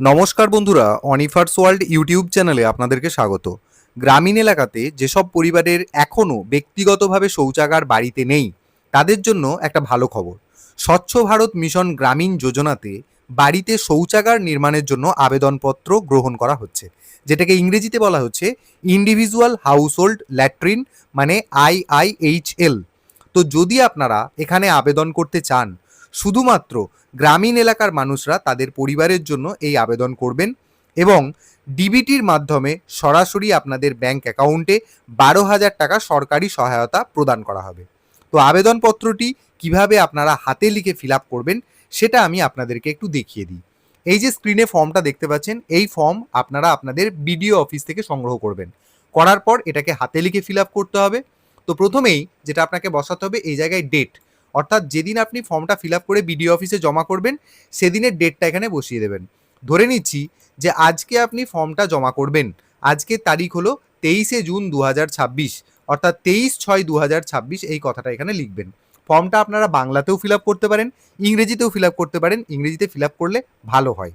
নমস্কার বন্ধুরা, অনিফার্স world YouTube চ্যানেলে আপনাদেরকে স্বাগত। গ্রামীণ এলাকাতে যেসব পরিবারের এখনও ব্যক্তিগতভাবে শৌচাগার বাড়িতে নেই, তাদের জন্য একটা ভালো খবর। স্বচ্ছ ভারত মিশন গ্রামীণ যোজনাতে বাড়িতে শৌচাগার নির্মাণের জন্য আবেদনপত্র গ্রহণ করা হচ্ছে, যেটাকে ইংরেজিতে বলা হচ্ছে ইন্ডিভিজুয়াল হাউসহোল্ড ল্যাট্রিন, মানে IIHL। তো যদি আপনারা এখানে আবেদন করতে চান, শুধুমাত্র গ্রামীণ এলাকার মানুষরা তাদের পরিবারের জন্য এই আবেদন করবেন এবং ডিবিটির মাধ্যমে সরাসরি আপনাদের ব্যাংক অ্যাকাউন্টে 12,000 টাকা সরকারি সহায়তা প্রদান করা হবে। তো আবেদনপত্রটি কিভাবে আপনারা হাতে লিখে ফিল আপ করবেন সেটা আমি আপনাদেরকে একটু দেখিয়ে দিই। এই যে স্ক্রিনে ফর্মটা দেখতে পাচ্ছেন, এই ফর্ম আপনারা আপনাদের বিডিও অফিস থেকে সংগ্রহ করবেন। করার পর এটাকে হাতে লিখে ফিল আপ করতে হবে। তো প্রথমেই যেটা আপনাকে বসাতে হবে, এই জায়গায় ডেট, অর্থাৎ যেদিন আপনি ফর্মটা ফিল আপ করে বিডিও অফিসে জমা করবেন সেদিনের ডেটটা এখানে বসিয়ে দেবেন। ধরে নিচ্ছি যে আজকে আপনি ফর্মটা জমা করবেন, আজকের তারিখ হলো 23শে জুন 2026, অর্থাৎ 23/6/2026 এই কথাটা এখানে লিখবেন। ফর্মটা আপনারা বাংলাতেও ফিল আপ করতে পারেন, ইংরেজিতেও ফিল আপ করতে পারেন, ইংরেজিতে ফিল আপ করলে ভালো হয়।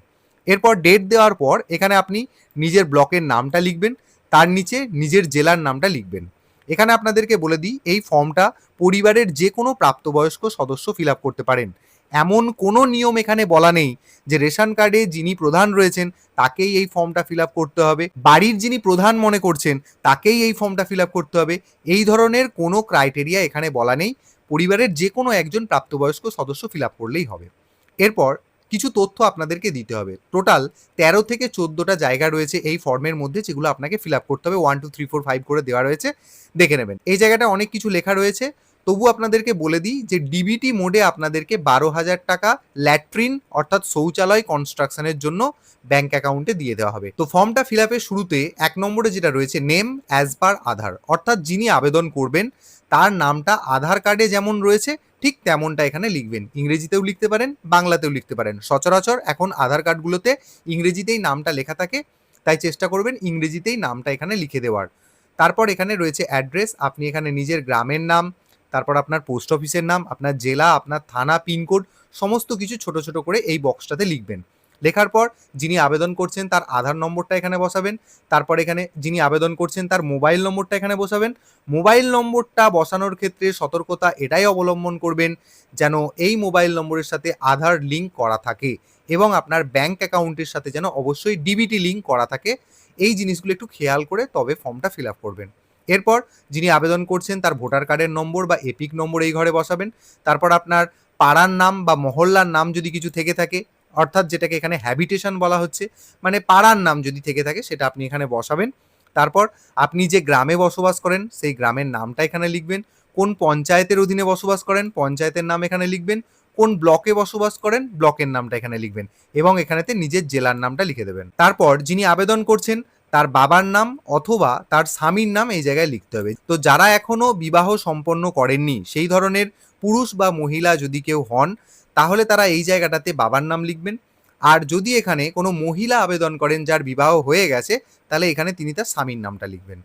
এরপর ডেট দেওয়ার পর এখানে আপনি নিজের ব্লকের নামটা লিখবেন, তার নিচে নিজের জেলার নামটা লিখবেন। এখানে আপনাদেরকে বলে দিই, এই ফর্মটা পরিবারের যে কোনো প্রাপ্তবয়স্ক সদস্য ফিল আপ করতে পারেন। এমন কোনো নিয়ম এখানে বলা নেই যে রেশন কার্ডে যিনি প্রধান রয়েছেন তাকেই এই ফর্মটা ফিল আপ করতে হবে, বাড়ির যিনি প্রধান মনে করছেন তাকেই এই ফর্মটা ফিল আপ করতে হবে। এই ধরনের কোনো ক্রাইটেরিয়া এখানে বলা নেই, পরিবারের যে কোনো একজন প্রাপ্তবয়স্ক সদস্য ফিল আপ করলেই হবে। এরপর কিছু তথ্য আপনাদেরকে দিতে হবে। টোটাল 13 থেকে 14টা জায়গা রয়েছে এই ফর্মের মধ্যে, যেগুলো আপনাকে ফিল আপ করতে হবে। 1 2 3 4 5 করে দেওয়া রয়েছে, দেখে নেবেন। এই জায়গাটা অনেক কিছু লেখা রয়েছে, তবু আপনাদেরকে বলে দিই যে ডিবিটি মোডে আপনাদেরকে 12,000 টাকা ল্যাট্রিন অর্থাৎ শৌচালয় কনস্ট্রাকশনের জন্য ব্যাংক অ্যাকাউন্টে দিয়ে দেওয়া হবে। তো ফর্মটা ফিল আপের শুরুতে 1 নম্বরে যেটা রয়েছে, নেম অ্যাজ পার আধার, অর্থাৎ যিনি আবেদন করবেন তার নামটা আধার কার্ডে যেমন রয়েছে ঠিক তেমনটা এখানে লিখবেন। ইংরেজিতেও লিখতে পারেন, বাংলাতেও লিখতে পারেন। সচরাচর এখন আধার কার্ডগুলোতে ইংরেজিতেই নামটা লেখা থাকে, তাই চেষ্টা করবেন ইংরেজিতেই নামটা এখানে লিখে দেওয়ার। তারপর এখানে রয়েছে অ্যাড্রেস, আপনি এখানে নিজের গ্রামের নাম, তারপর আপনার পোস্ট অফিসের নাম, আপনার জেলা, আপনার থানা, পিনকোড সমস্ত কিছু ছোট ছোট করে এই বক্সটাতে লিখবেন। লেখার পর যিনি আবেদন করছেন তার আধার নম্বরটা এখানে বসাবেন। তারপর এখানে যিনি আবেদন করছেন তার মোবাইল নম্বরটা এখানে বসাবেন। মোবাইল নম্বরটা বসানোর ক্ষেত্রে সতর্কতা এটাই অবলম্বন করবেন যেন এই মোবাইল নম্বরের সাথে আধার লিঙ্ক করা থাকে এবং আপনার ব্যাংক অ্যাকাউন্টের সাথে যেন অবশ্যই ডিবিটি লিঙ্ক করা থাকে। এই জিনিসগুলো একটু খেয়াল করে তবে ফর্মটা ফিল আপ করবেন। এরপর যিনি আবেদন করছেন তার ভোটার কার্ডের নম্বর বা এপিক নম্বর এই ঘরে বসাবেন। তারপর আপনার পাড়ার নাম বা মহল্লার নাম যদি কিছু থেকে থাকে, অর্থাৎ যেটাকে এখানে হ্যাবিটেশন বলা হচ্ছে, মানে পাড়ার নাম যদি থেকে থাকে সেটা আপনি এখানে বসাবেন। তারপর আপনি যে গ্রামে বসবাস করেন সেই গ্রামের নামটা এখানে লিখবেন। কোন পঞ্চায়েতের অধীনে বসবাস করেন পঞ্চায়েতের নাম এখানে লিখবেন। কোন ব্লকে বসবাস করেন ব্লকের নামটা এখানে লিখবেন এবং এখানেতে নিজের জেলার নামটা লিখে দেবেন। তারপর যিনি আবেদন করছেন তার বাবার নাম অথবা তার স্বামীর নাম এই জায়গায় লিখতে হবে। তো যারা এখনো বিবাহ সম্পন্ন করেননি সেই ধরনের পুরুষ বা মহিলা যদি কেউ হন, তাহলে তারা এই জায়গাটাতে বাবার নাম লিখবেন। আর যদি এখানে কোনো মহিলা আবেদন করেন যার বিবাহ হয়ে গেছে, তাহলে এখানে তিনি তার স্বামীর নামটা লিখবেন।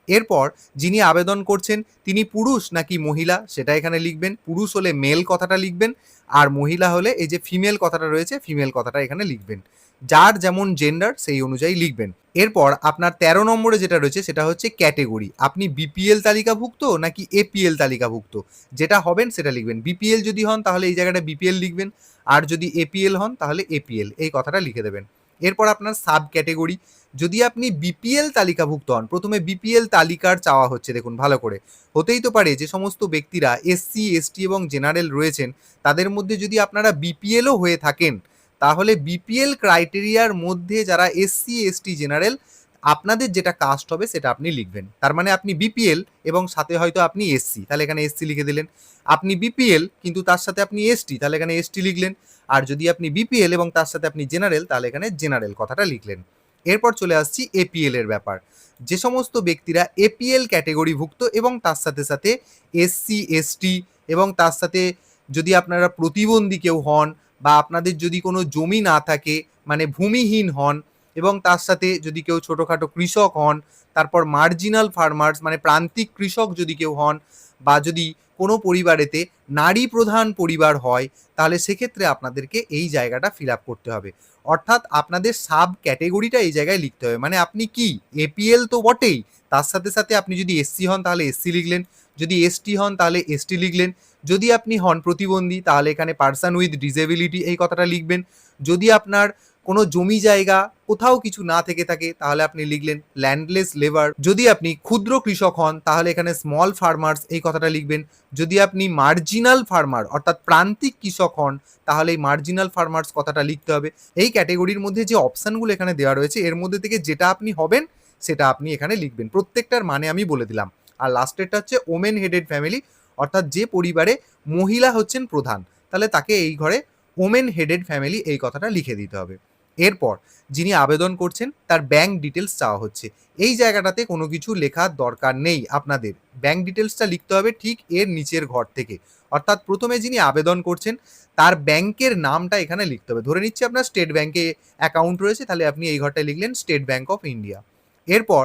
এরপর যিনি আবেদন করছেন তিনি পুরুষ নাকি মহিলা সেটা এখানে লিখবেন। পুরুষ হলে মেল কথাটা লিখবেন, আর মহিলা হলে এই যে ফিমেল কথাটা রয়েছে ফিমেল কথাটা এখানে লিখবেন। যার যেমন জেন্ডার সেই অনুযায়ী লিখবেন। এরপর আপনার 13 নম্বরে যেটা রয়েছে সেটা হচ্ছে ক্যাটেগরি, আপনি বিপিএল তালিকাভুক্ত নাকি এপিএল তালিকাভুক্ত, যেটা হবেন সেটা লিখবেন। বিপিএল যদি হন তাহলে এই জায়গাটা বিপিএল লিখবেন, আর যদি এপিএল হন তাহলে এপিএল এই কথাটা লিখে দেবেন। এরপর আপনার সাব ক্যাটেগরি, যদি আপনি বিপিএল তালিকাভুক্ত হন, প্রথমে বিপিএল তালিকার চাওয়া হচ্ছে, দেখুন ভালো করে। হতেই তো পারে যে সমস্ত ব্যক্তিরা এসসি এসটি এবং জেনারেল রয়েছেন তাদের মধ্যে যদি আপনারা বিপিএলও হয়ে থাকেন, তাহলে বিপিএল ক্রাইটেরিয়ার মধ্যে যারা এসসি এসটি জেনারেল আপনাদের যেটা কাস্ট হবে সেটা আপনি লিখবেন। তার মানে আপনি বিপিএল এবং সাথে হয়তো আপনি এসসি, তাহলে এখানে এসসি লিখে দিলেন। আপনি বিপিএল কিন্তু তার সাথে আপনি এসটি, তাহলে এখানে এসটি লিখলেন। আর যদি আপনি বিপিএল এবং তার সাথে আপনি জেনারেল, তাহলে এখানে জেনারেল কথাটা লিখলেন। এরপর চলে আসছি এপিএল এর ব্যাপার। যে সমস্ত ব্যক্তিরা এপিএল ক্যাটেগরিভুক্ত এবং তার সাথে সাথে এসসি এসটি এবং তার সাথে যদি আপনারা প্রতিবন্ধী কেউ হন বা আপনাদের যদি কোনো জমি না থাকে মানে ভূমিহীন হন, এবং তার সাথে যদি কেউ ছোটোখাটো কৃষক হন, তারপর মার্জিনাল ফার্মার্স মানে প্রান্তিক কৃষক যদি কেউ হন, বা যদি কোনো পরিবারেতে নারী প্রধান পরিবার হয়, তাহলে সেক্ষেত্রে আপনাদেরকে এই জায়গাটা ফিল আপ করতে হবে। অর্থাৎ আপনাদের সাব ক্যাটেগরিটা এই জায়গায় লিখতে হবে। মানে আপনি কি এপিএল তো বটেই, তার সাথে সাথে আপনি যদি এসসি হন তাহলে এসসি লিখলেন, যদি এসটি হন তাহলে এসটি লিখলেন, যদি আপনি হন প্রতিবন্ধী তাহলে এখানে পার্সন উইথ ডিসেবিলিটি এই কথাটা লিখবেন, যদি আপনার কোনো জমি জায়গা কোথাও কিছু না থেকে থাকে তাহলে আপনি লিখলেন ল্যান্ডলেস লেবার, যদি আপনি ক্ষুদ্র কৃষক হন তাহলে এখানে স্মল ফার্মার্স এই কথাটা লিখবেন, যদি আপনি মার্জিনাল ফার্মার অর্থাৎ প্রান্তিক কৃষক হন তাহলে এই মার্জিনাল ফার্মার্স কথাটা লিখতে হবে। এই ক্যাটেগরির মধ্যে যে অপশানগুলো এখানে দেওয়া রয়েছে এর মধ্যে থেকে যেটা আপনি হবেন সেটা আপনি এখানে লিখবেন, প্রত্যেকটার মানে আমি বলে দিলাম। আর লাস্টেরটা হচ্ছে ওমেন হেডেড ফ্যামিলি, অর্থাৎ যে পরিবারে মহিলা হচ্ছেন প্রধান তাহলে তাকে এই ঘরে ওমেন হেডেড ফ্যামিলি এই কথাটা লিখে দিতে হবে। এরপর যিনি আবেদন করছেন তার ব্যাংক ডিটেলস চাওয়া হচ্ছে। এই জায়গাটাতে কোনো কিছু লেখার দরকার নেই আপনাদের, ব্যাংক ডিটেলসটা লিখতে হবে ঠিক এর নিচের ঘর থেকে। অর্থাৎ প্রথমে যিনি আবেদন করছেন তার ব্যাংকের নামটা এখানে লিখতে হবে। ধরে নিচ্ছি আপনার স্টেট ব্যাংকে অ্যাকাউন্ট রয়েছে, তাহলে আপনি এই ঘরটায় লিখলেন স্টেট ব্যাংক অফ ইন্ডিয়া। এরপর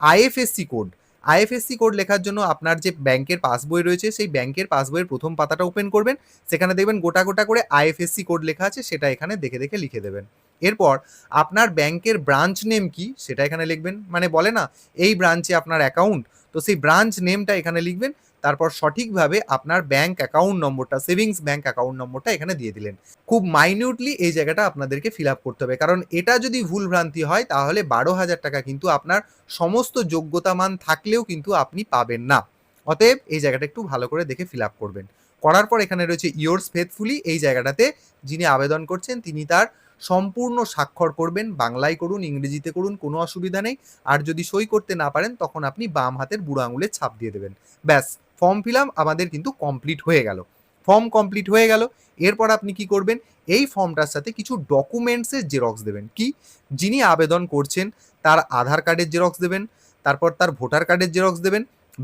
আইএফএসসি কোড, আইএফএসসি কোড লেখার জন্য আপনার যে ব্যাংকের পাসবই রয়েছে সেই ব্যাংকের পাসবইয়ের প্রথম পাতাটা ওপেন করবেন, সেখানে দেখবেন গোটা গোটা করে আইএফএসসি কোড লেখা আছে, সেটা এখানে দেখে দেখে লিখে দেবেন। এরপর আপনার ব্যাংকের ব্রাঞ্চ নেম কি সেটা এখানে লিখবেন, মানে বলে না এই ব্রাঞ্চে আপনার অ্যাকাউন্ট, তো সেই ব্রাঞ্চ নেমটা এখানে লিখবেন। তারপর সঠিকভাবে আপনার ব্যাংক অ্যাকাউন্ট নম্বরটা, সেভিংস ব্যাংক অ্যাকাউন্ট নম্বরটা এখানে দিয়ে দিলেন। খুব মাইনিউটলি এই জায়গাটা আপনাদেরকে ফিল আপ করতে হবে, কারণ এটা যদি ভুল ভ্রান্তি হয় তাহলে 12,000 টাকা কিন্তু আপনার সমস্ত যোগ্যতা মান থাকলেও কিন্তু আপনি পাবেন না। অতএব এই জায়গাটা একটু ভালো করে দেখে ফিল আপ করবেন। করার পর এখানে রয়েছে ইয়োর্স ফেথফুলি, এই জায়গাটাতে যিনি আবেদন করছেন তিনি তার সম্পূর্ণ স্বাক্ষর করবেন, বাংলায় করুন ইংরেজিতে করুন কোনো অসুবিধা নেই। আর যদি সই করতে না পারেন তখন আপনি বাম হাতের বুড়ো আঙুলের ছাপ দিয়ে দেবেন। ব্যাস, ফর্ম ফিল আপ আমাদের কিন্তু কমপ্লিট হয়ে গেল। ফর্ম কমপ্লিট হয়ে গেল। এরপর আপনি কি করবেন, এই ফর্মটার সাথে কিছু ডকুমেন্টসের জেরক্স দেবেন। কি, যিনি আবেদন করছেন তার আধার কার্ডের জেরক্স দেবেন, তারপর তার ভোটার কার্ডের জেরক্স দেবেন,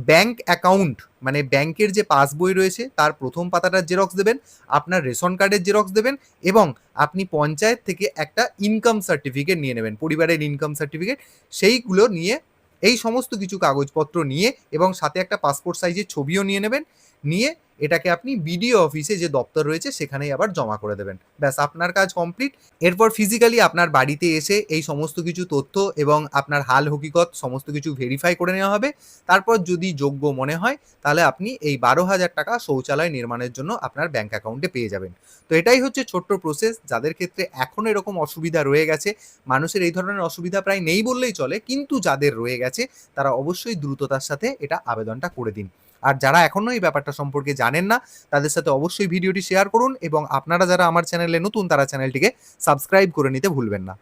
ব্যাংক অ্যাকাউন্ট মানে ব্যাংকের যে পাসবই রয়েছে তার প্রথম পাতাটার জেরক্স দেবেন, আপনার রেশন কার্ডের জেরক্স দেবেন, এবং আপনি পঞ্চায়েত থেকে একটা ইনকাম সার্টিফিকেট নিয়ে নেবেন, পরিবারের ইনকাম সার্টিফিকেট, সেইগুলো নিয়ে এই সমস্ত কিছু কাগজপত্র নিয়ে এবং সাথে একটা পাসপোর্ট সাইজের ছবিও নিয়ে নেবেন, নিয়ে এটাকে আপনি বিডিও অফিসে যে দপ্তর রয়েছে সেখানেই আবার জমা করে দেবেন। ব্যাস, আপনার কাজ কমপ্লিট। এরপর ফিজিক্যালি আপনার বাড়িতে এসে এই সমস্ত কিছু তথ্য এবং আপনার হাল হকিকত সমস্ত কিছু ভেরিফাই করে নেওয়া হবে। তারপর যদি যোগ্য মনে হয় তাহলে আপনি এই 12,000 টাকা শৌচালয় নির্মাণের জন্য আপনার ব্যাংক অ্যাকাউন্টে পেয়ে যাবেন। তো এটাই হচ্ছে ছোট্ট প্রসেস। যাদের ক্ষেত্রে এখনও এরকম অসুবিধা রয়ে গেছে, মানুষের এই ধরনের অসুবিধা প্রায় নেই বললেই চলে, কিন্তু যাদের রয়ে গেছে তারা অবশ্যই দ্রুততার সাথে এটা আবেদনটা করে দিন। আর যারা এখনও এই ব্যাপারটা সম্পর্কে জানেন না তাদের সাথে অবশ্যই ভিডিওটি শেয়ার করুন, এবং আপনারা যারা আমার চ্যানেলে নতুন তারা চ্যানেলটিকে সাবস্ক্রাইব করে নিতে ভুলবেন না।